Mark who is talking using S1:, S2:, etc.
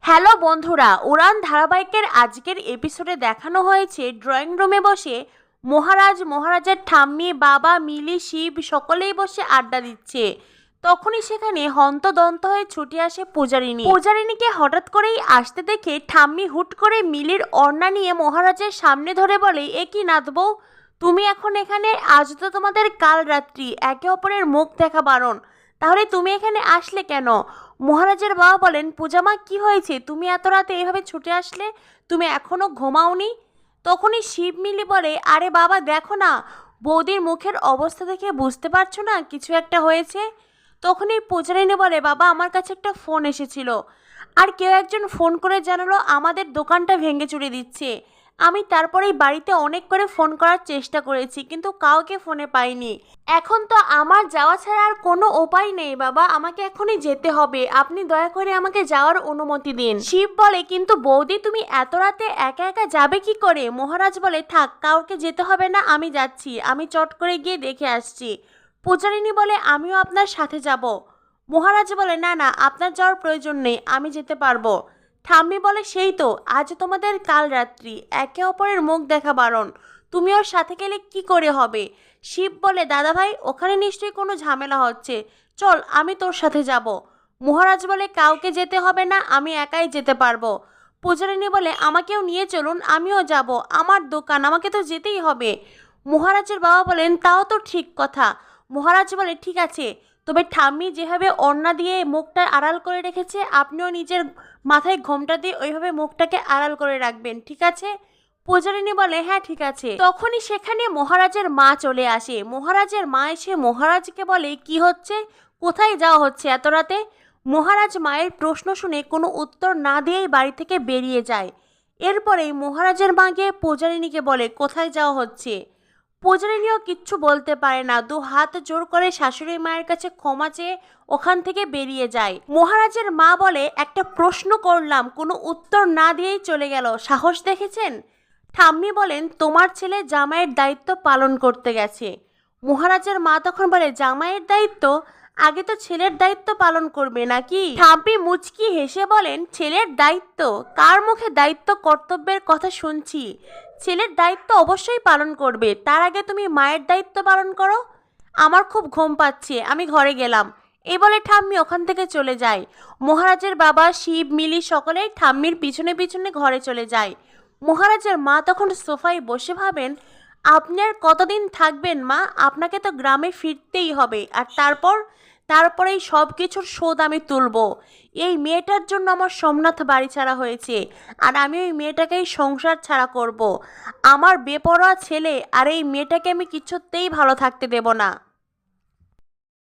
S1: Hello বন্ধুরা, উড়ান ধারাবাহিকের আজকের এপিসোডে দেখানো হয়েছে ড্রয়িং রুমে বসে মহারাজ, মহারাজের ঠাম্মি, বাবা, মিলি, শিব সকলেই বসে আড্ডা দিচ্ছে। তখনই সেখানে হন্তদন্ত হয়ে ছুটে আসে পূজারিনীকে হঠাৎ করেই আসতে দেখে ঠাম্মি হুট করে মিলির ওড়না নিয়ে মহারাজের সামনে ধরে বলে, এ কি নাথ বউ, তুমি এখন এখানে? আজ তো তোমাদের কাল রাত্রি, একে অপরের মুখ দেখা বারণ, তাহলে তুমি এখানে আসলে কেন? মহারাজের বাবা বলেন, পূজামা কি হয়েছে, তুমি এত রাতে এভাবে ছুটে আসলে? তুমি এখনো ঘুমাওনি? তখনই শিব মিলি বলে, আরে বাবা দেখো না, বৌদির মুখের অবস্থা দেখে বুঝতে পারছো না কিছু একটা হয়েছে। তখনই পূজারিনী বলে, বাবা আমার কাছে একটা ফোন এসেছিল, আর কেউ একজন ফোন করে জানালো আমাদের দোকানটা ভেঙে চুরে দিচ্ছে। আমি তারপরেই বাড়িতে অনেক করে ফোন করার চেষ্টা করেছি, কিন্তু কাউকে ফোনে পাইনি। এখন তো আমার যাওয়া ছাড়া আর কোনো উপায় নেই বাবা, আমাকে এখনই যেতে হবে, আপনি দয়া করে আমাকে যাওয়ার অনুমতি দিন। শিব বলে, কিন্তু বৌদি তুমি এত রাতে একা একা যাবে কি করে? মহারাজ বলে, থাক, কাউকে যেতে হবে না, আমি যাচ্ছি, আমি চট করে গিয়ে দেখে আসছি। পূজারিনী বলে, আমিও আপনার সাথে যাব। মহারাজ বলে, না না, আপনার যাওয়ার প্রয়োজন নেই, আমি যেতে পারবো। ঠাম্মি বলে, সেই তো, আজ তোমাদের কাল রাত্রি, একে অপরের মুখ দেখা বারণ, তুমি ওর সাথে গেলে কি করে হবে? শিব বলে, দাদা ভাই ওখানে নিশ্চয়ই কোনো ঝামেলা হচ্ছে, চল আমি তোর সাথে যাব। মহারাজ বলে, কাউকে যেতে হবে না, আমি একাই যেতে পারবো। পূজারিনী বলে, আমাকেও নিয়ে চলুন, আমিও যাব, আমার দোকান, আমাকে তো যেতেই হবে। মহারাজের বাবা বলেন, তাও তো ঠিক কথা। মহারাজ বলে, ঠিক আছে, তবে ঠাম্মি যেভাবে ওড়না দিয়ে মুখটা আড়াল করে রেখেছে, আপনিও নিজের মাথায় ঘোমটা দিয়ে ওইভাবে মুখটাকে আড়াল করে রাখবেন, ঠিক আছে? পূজারিনী বলে, হ্যাঁ ঠিক আছে। তখনই সেখানে মহারাজের মা চলে আসে। মহারাজের মা এসে মহারাজকে বলে, কি হচ্ছে, কোথায় যাওয়া হচ্ছে এত রাতে? মহারাজ মায়ের প্রশ্ন শুনে কোনো উত্তর না দিয়েই বাড়ি থেকে বেরিয়ে যায়। এরপরেই মহারাজের মা গিয়ে পূজারিনীকে বলে, কোথায় যাওয়া হচ্ছে? পূজারিনীও কিচ্ছু বলতে পারে না, দু হাত জোর করে শাশুড়ি মায়ের কাছে ক্ষমা চেয়ে ওখান থেকে বেরিয়ে যায়। মহারাজের মা বলে, একটা প্রশ্ন করলাম, কোনো উত্তর না দিয়েই চলে গেল, সাহস দেখেছেন? ঠাম্মি বলেন, তোমার ছেলে জামাইয়ের দায়িত্ব পালন করতে গেছে। মহারাজের মা তখন বলে, জামাইয়ের দায়িত্ব? আগে তো ছেলের দায়িত্ব পালন করবে নাকি? ঠাম্মি মুচকি হেসে বলেন, ছেলের দায়িত্ব? কার মুখে দায়িত্ব কর্তব্যের কথা শুনছি? ছেলের দায়িত্ব অবশ্যই পালন করবে, তার আগে তুমি মায়ের দায়িত্ব পালন করো। আমার খুব ঘুম পাচ্ছে, আমি ঘরে গেলাম। এই বলে ঠাম্মি ওখান থেকে চলে যায়। মহারাজের বাবা, শিব, মিলি সকলেই ঠাম্মির পিছনে পিছনে ঘরে চলে যায়। মহারাজের মা তখন সোফায় বসে ভাবেন, আপনি আর কতদিন থাকবেন মা? আপনাকে তো গ্রামে ফিরতেই হবে, আর তারপরেই সব কিছুর শোধ আমি তুলব। এই মেয়েটার জন্য আমার সোমনাথ বাড়ি ছাড়া হয়েছে, আর আমি ওই মেয়েটাকেই সংসার ছাড়া করব। আমার বেপরোয়া ছেলে আর এই মেয়েটাকে আমি কিছুতেই ভালো থাকতে দেব না।